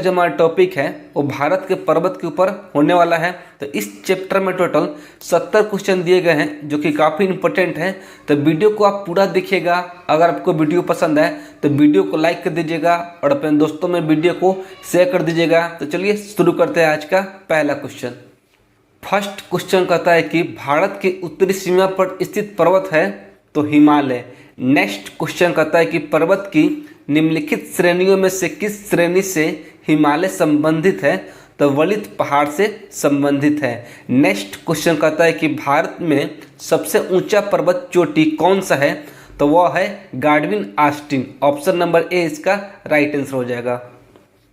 जो हमारा टॉपिक है वो भारत के पर्वत के ऊपर होने वाला है। तो इस चैप्टर में टोटल 70 क्वेश्चन दिए गए हैं जो कि काफ़ी इंपॉर्टेंट है। तो वीडियो को आप पूरा देखिएगा। अगर आपको वीडियो पसंद है तो वीडियो को लाइक कर दीजिएगा और अपने दोस्तों में वीडियो को शेयर कर दीजिएगा। तो चलिए शुरू करते हैं आज का पहला क्वेश्चन। फर्स्ट क्वेश्चन कहता है कि भारत की उत्तरी सीमा पर स्थित पर्वत है तो हिमालय। नेक्स्ट क्वेश्चन कहता है कि पर्वत की निम्नलिखित श्रेणियों में से किस श्रेणी से हिमालय संबंधित है तो वलित पहाड़ से संबंधित है। नेक्स्ट क्वेश्चन कहता है कि भारत में सबसे ऊंचा पर्वत चोटी कौन सा है तो वह है गाडविन आस्टिन। ऑप्शन नंबर ए इसका राइट आंसर हो जाएगा।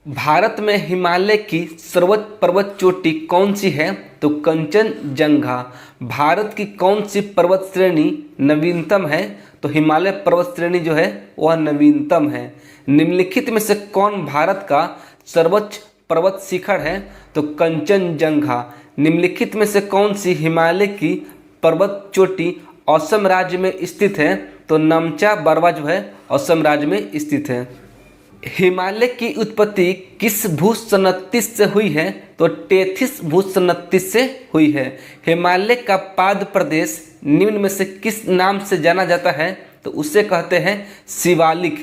भारत में हिमालय की सर्वोच्च पर्वत चोटी कौन सी है तो कंचनजंगा। भारत की कौन सी पर्वत श्रेणी नवीनतम है तो हिमालय पर्वत श्रेणी जो है वह नवीनतम है। निम्नलिखित में से कौन भारत का सर्वोच्च पर्वत शिखर है तो कंचनजंगा। निम्नलिखित में से कौन सी हिमालय की पर्वत चोटी असम राज्य में स्थित है तो नमचा बरवा जो है असम राज्य में स्थित है। हिमालय की उत्पत्ति किस भूसंतति से हुई है तो टेथिस भूसंतति से हुई है। हिमालय का पाद प्रदेश निम्न में से किस नाम से जाना जाता है तो उसे कहते हैं शिवालिक।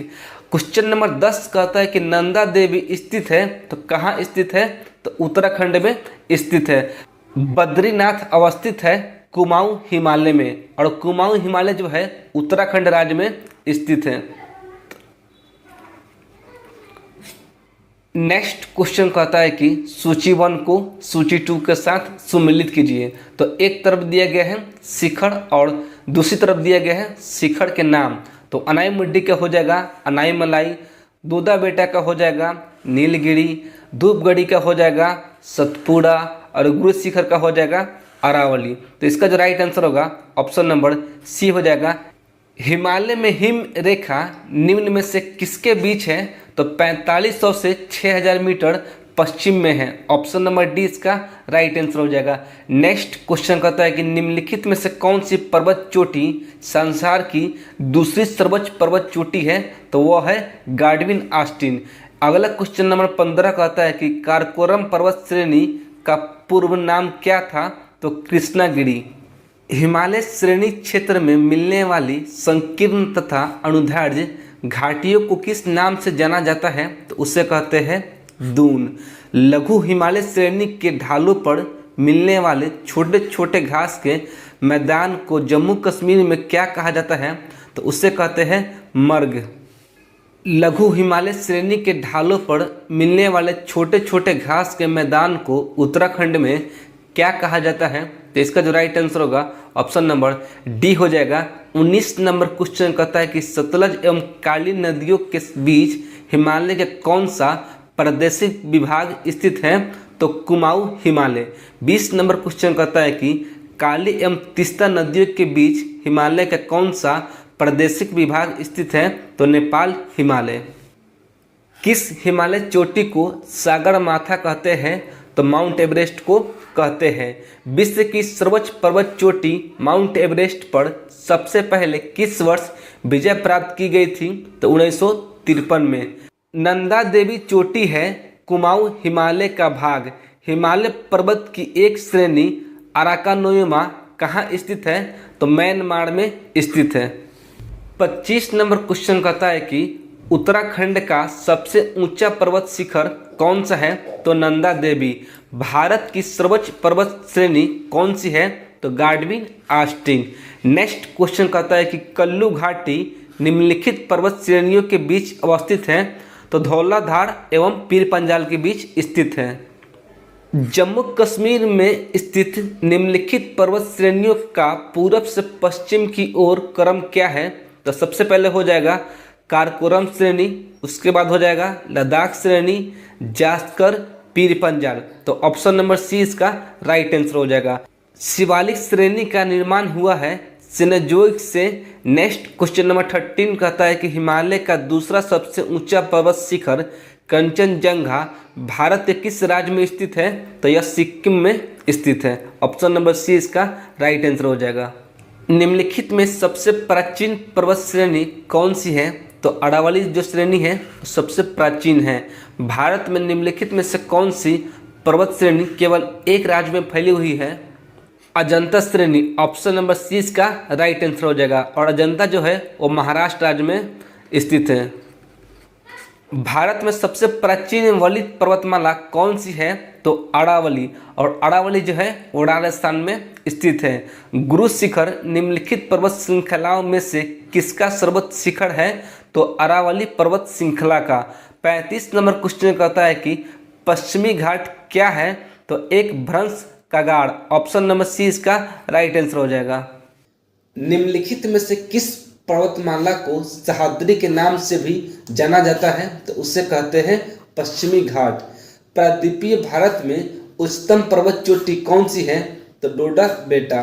क्वेश्चन नंबर 10 कहता है कि नंदा देवी स्थित है तो कहाँ स्थित है तो उत्तराखंड में स्थित है। बद्रीनाथ अवस्थित है कुमाऊं हिमालय में और कुमाऊं हिमालय जो है उत्तराखंड राज्य में स्थित है। नेक्स्ट क्वेश्चन कहता है कि सूची 1 को सूची 2 के साथ सम्मिलित कीजिए। तो एक तरफ दिया गया है शिखर और दूसरी तरफ दिया गया है शिखर के नाम। तो अनाई मुड्डी का हो जाएगा अनाई मलाई, दूधा बेटा का हो जाएगा नीलगिरी, धूपगढ़ी का हो जाएगा सतपुड़ा और गुरु शिखर का हो जाएगा अरावली। तो इसका जो राइट आंसर होगा ऑप्शन नंबर सी हो जाएगा। हिमालय में हिम रेखा निम्न में से किसके बीच है तो 4500 से 6000 मीटर पश्चिम में है। ऑप्शन नंबर डी इसका राइट आंसर हो जाएगा। नेक्स्ट क्वेश्चन कहता है कि निम्नलिखित में से कौन सी पर्वत चोटी संसार की दूसरी सर्वोच्च पर्वत चोटी है तो वह है गाडविन आस्टिन। अगला क्वेश्चन नंबर 15 कहता है कि काराकोरम पर्वत श्रेणी का पूर्व नाम क्या था तो कृष्णागिरी। हिमालय श्रेणी क्षेत्र में मिलने वाली संकीर्ण तथा अनुदैर्ध्य घाटियों को किस नाम से जाना जाता है तो उसे कहते हैं दून। लघु हिमालय श्रेणी के ढालों पर मिलने वाले छोटे छोटे घास के मैदान को जम्मू कश्मीर में क्या कहा जाता है तो उसे कहते हैं मर्ग। लघु हिमालय श्रेणी के ढालों पर मिलने वाले छोटे छोटे घास के मैदान को उत्तराखंड में क्या कहा जाता है तो इसका जो राइट आंसर होगा ऑप्शन नंबर डी हो जाएगा। 19 नंबर क्वेश्चन कहता है कि सतलज एवं काली नदियों के बीच हिमालय के कौन सा प्रादेशिक विभाग स्थित है तो कुमाऊं हिमालय। 20 नंबर क्वेश्चन कहता है कि काली एवं तीस्ता नदियों के बीच हिमालय का कौन सा प्रादेशिक विभाग स्थित है तो नेपाल हिमालय। किस हिमालय चोटी को सागर माथा कहते हैं तो माउंट एवरेस्ट को कहते हैं। विश्व की सर्वोच्च पर्वत चोटी माउंट एवरेस्ट पर सबसे पहले किस वर्ष विजय प्राप्त की गई थी तो 1953 में। नंदा देवी चोटी है कुमाऊं हिमालय का भाग। हिमालय पर्वत की एक श्रेणी अराकानोयमा कहाँ स्थित है तो म्यांमार में स्थित है। 25 नंबर क्वेश्चन कहता है कि उत्तराखंड का सबसे ऊंचा पर्वत शिखर कौन सा है तो नंदा देवी। भारत की सर्वोच्च पर्वत श्रेणी कौन सी है तो गाडविन आस्टिन। नेक्स्ट क्वेश्चन कहता है कि कल्लू घाटी निम्नलिखित पर्वत श्रेणियों के बीच अवस्थित है तो धौलाधार एवं पीर पंजाल के बीच स्थित है। जम्मू कश्मीर में स्थित निम्नलिखित पर्वत श्रेणियों का पूरब से पश्चिम की ओर क्रम क्या है तो सबसे पहले हो जाएगा काराकोरम श्रेणी, उसके बाद हो जाएगा लद्दाख श्रेणी, जास्कर, पीर पंजाल। तो ऑप्शन नंबर सी इसका राइट आंसर हो जाएगा। शिवालिक श्रेणी का निर्माण हुआ है सिनेजोइक से। नेक्स्ट क्वेश्चन नंबर 13 कहता है कि हिमालय का दूसरा सबसे ऊंचा पर्वत शिखर कंचनजंगा भारत के किस राज्य में स्थित है तो यह सिक्किम में स्थित है। ऑप्शन नंबर सी इसका राइट आंसर हो जाएगा। निम्नलिखित में सबसे प्राचीन पर्वत श्रेणी कौन सी है तो अरावली जो श्रेणी है सबसे प्राचीन है। भारत में निम्नलिखित में से कौन सी पर्वत श्रेणी केवल एक राज्य में फैली हुई है? अजंता श्रेणी, ऑप्शन नंबर सी इसका राइट आंसर हो जाएगा। और अजंता जो है वो महाराष्ट्र राज्य में स्थित है। भारत में सबसे प्राचीन वलित पर्वतमाला कौन सी है? तो अरावली। और अरावली जो है वो राजस्थान में स्थित है। गुरु शिखर निम्नलिखित पर्वत श्रृंखलाओं में से किसका सर्वोच्च शिखर है? तो अरावली पर्वत श्रृंखला का। 35 नंबर क्वेश्चन कहता है कि पश्चिमी घाट क्या है? तो एक भ्रंश कगाड़, ऑप्शन नंबर सी इसका राइट आंसर हो जाएगा। निम्नलिखित में से किस पर्वतमाला को सह्याद्री के नाम से भी जाना जाता है? तो उसे कहते हैं पश्चिमी घाट। प्रायद्वीपीय भारत में उच्चतम पर्वत चोटी कौन सी है? तो डोडा बेटा।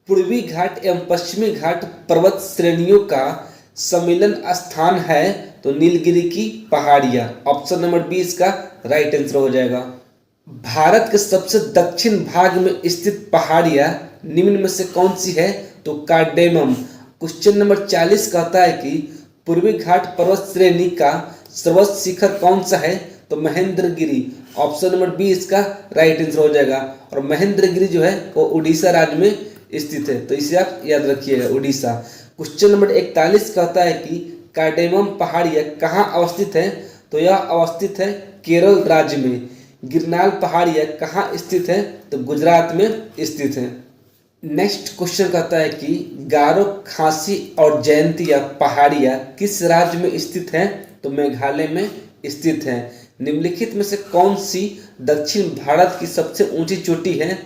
पूर्वी घाट एवं पश्चिमी घाट पर्वत श्रेणियों का सम्मिलन स्थान है? तो नीलगिरी की पहाड़ियां, ऑप्शन नंबर बी इसका राइट आंसर हो जाएगा। भारत के सबसे दक्षिण भाग में स्थित पहाड़ियां निम्न में से कौन सी है? तो कार्डेमम। क्वेश्चन नंबर 40 कहता है कि पूर्वी घाट पर्वत श्रेणी का सर्वोच्च शिखर कौन सा है? तो महेंद्रगिरी, ऑप्शन नंबर बी इसका राइट आंसर हो जाएगा। और महेंद्रगिरी जो है वो उड़ीसा राज्य में स्थित है, तो इसे आप याद रखिएगा, उड़ीसा। क्वेश्चन नंबर 41 कहता है कि कार्डेमम पहाड़ियां कहाँ अवस्थित है? तो यह अवस्थित है केरल राज्य में। गिरनाल पहाड़ियां कहाँ स्थित है? तो गुजरात में स्थित है। नेक्स्ट क्वेश्चन कहता है कि गारो, खासी और जयंतिया पहाड़ियां किस राज्य में स्थित हैं? तो मेघालय में स्थित है। निम्नलिखित में से कौन सी दक्षिण भारत की सबसे ऊंची चोटी है?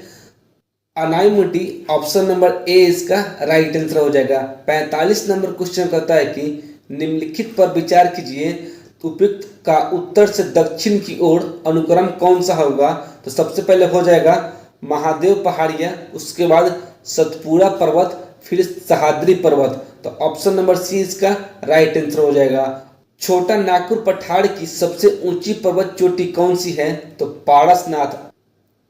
अनाईमुडी, ऑप्शन नंबर ए इसका राइट आंसर हो जाएगा। 45 नंबर क्वेश्चन कहता है कि निम्नलिखित पर विचार कीजिए, उपयुक्त का उत्तर से दक्षिण की ओर अनुक्रम कौन सा होगा? तो सबसे पहले हो जाएगा महादेव पहाड़ियां, उसके बाद सतपुड़ा पर्वत, फिर सह्याद्री पर्वत। तो ऑप्शन नंबर सी इसका राइट आंसर हो जाएगा। छोटा नागपुर पठार की सबसे ऊंची पर्वत चोटी कौन सी है? तो पारसनाथ।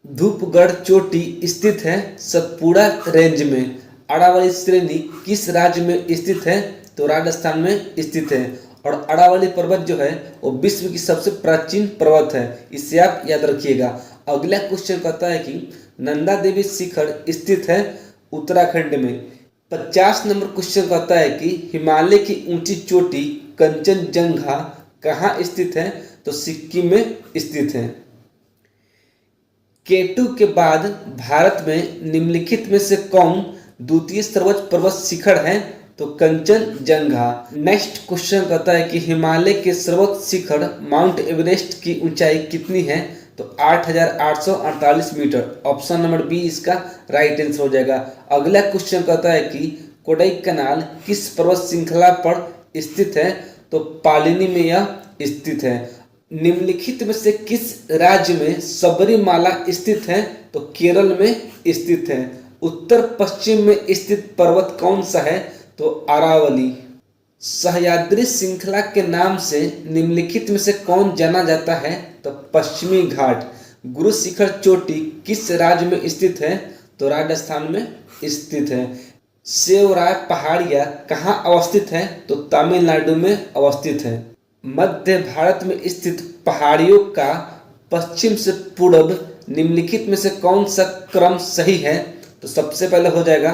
धूपगढ़ चोटी स्थित है सतपुड़ा रेंज में। अरावली श्रेणी किस राज्य में स्थित है? तो राजस्थान में स्थित है। और अरावली पर्वत जो है वो विश्व की सबसे प्राचीन पर्वत है, इसे आप याद रखिएगा। अगला क्वेश्चन कहता है कि नंदा देवी शिखर स्थित है उत्तराखंड में। 50 नंबर क्वेश्चन कहता है कि हिमालय की ऊंची चोटी कंचनजंगा कहाँ स्थित है? तो सिक्किम में स्थित है। केटू के बाद भारत में निम्नलिखित में से कौन द्वितीय सर्वोच्च पर्वत शिखर है? तो कंचनजंगा। नेक्स्ट क्वेश्चन कहता है कि हिमालय के सर्वोच्च शिखर माउंट एवरेस्ट की ऊंचाई कितनी है? तो 8,848 मीटर, ऑप्शन नंबर बी इसका राइट आंसर हो जाएगा। अगला क्वेश्चन कहता है कि कोडाईकनाल किस पर्वत श्रृंखला पर स्थित है? तो पालिनी में यह स्थित है। निम्नलिखित में से किस राज्य में सबरीमाला स्थित है? तो केरल में स्थित है। उत्तर पश्चिम में स्थित पर्वत कौन सा है? तो अरावली। सह्याद्री श्रृंखला के नाम से निम्नलिखित में से कौन जाना जाता है? तो पश्चिमी घाट। गुरु शिखर चोटी किस राज्य में स्थित है? तो राजस्थान में स्थित है। सेवराय पहाड़ियां कहाँ अवस्थित है? तो तमिलनाडु में अवस्थित है। मध्य भारत में स्थित पहाड़ियों का पश्चिम से पूर्व निम्नलिखित में से कौन सा क्रम सही है? तो सबसे पहले हो जाएगा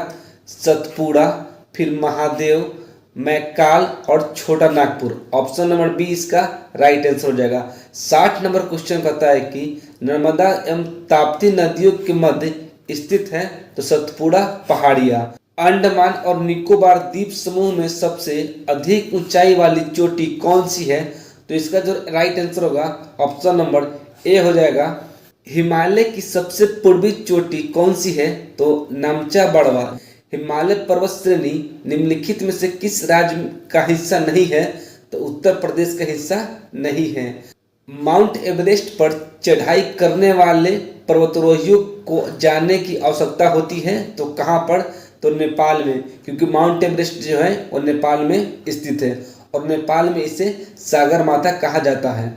सतपुड़ा, फिर महादेव, मैकाल और छोटा नागपुर, ऑप्शन नंबर बी इसका राइट आंसर हो जाएगा। 60 नंबर क्वेश्चन कहता है कि नर्मदा एवं ताप्ती नदियों के मध्य स्थित है? तो सतपुड़ा पहाड़ियां। अंडमान और निकोबार द्वीप समूह में सबसे अधिक ऊंचाई वाली चोटी कौन सी है? तो इसका जो राइट आंसर होगा ऑप्शन नंबर ए हो जाएगा। हिमालय की सबसे पूर्वी चोटी कौन सी है? तो नामचा बड़वा। हिमालय पर्वत श्रेणी निम्नलिखित में से किस राज्य का हिस्सा नहीं है? तो उत्तर प्रदेश का हिस्सा नहीं है। माउंट एवरेस्ट पर चढ़ाई करने वाले पर्वतारोहियों को जाने की आवश्यकता होती है तो कहाँ पर? तो नेपाल में, क्योंकि माउंट एवरेस्ट जो है वो नेपाल में स्थित है और नेपाल में इसे सागर माता कहा जाता है।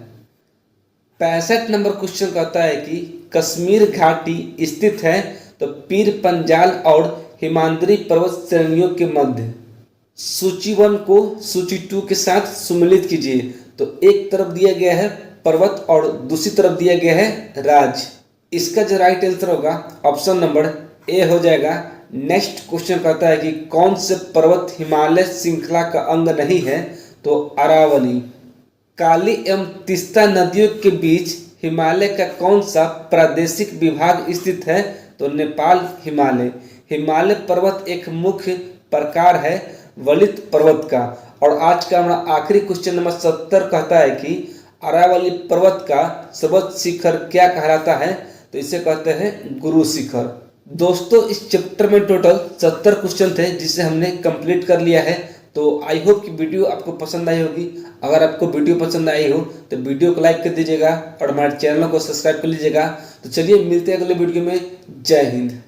65 नंबर क्वेश्चन कहता है कि कश्मीर घाटी स्थित है तो पीर पंजाल और हिमाद्री पर्वत श्रेणियों के मध्य। सूची 1 को सूची 2 के साथ सम्मिलित कीजिए। तो एक तरफ दिया गया है पर्वत और दूसरी तरफ दिया गया है राज्य। इसका जो राइट आंसर होगा ऑप्शन नंबर ए हो जाएगा। नेक्स्ट क्वेश्चन कहता है कि कौन से पर्वत हिमालय श्रृंखला का अंग नहीं है? तो अरावली। काली एवं तीस्ता नदियों के बीच हिमालय का कौन सा प्रादेशिक विभाग स्थित है? तो नेपाल हिमालय। हिमालय पर्वत एक मुख्य प्रकार है वलित पर्वत का। और आज का हमारा आखिरी क्वेश्चन नंबर 70 कहता है कि अरावली पर्वत का सर्वोच्च शिखर क्या कहलाता है? तो इसे कहते हैं गुरु शिखर। दोस्तों इस चैप्टर में टोटल 70 क्वेश्चन थे जिसे हमने कंप्लीट कर लिया है। तो आई होप कि वीडियो आपको पसंद आई होगी। अगर आपको वीडियो पसंद आई हो तो वीडियो को लाइक कर दीजिएगा और हमारे चैनल को सब्सक्राइब कर लीजिएगा। तो चलिए मिलते हैं अगले वीडियो में। जय हिंद।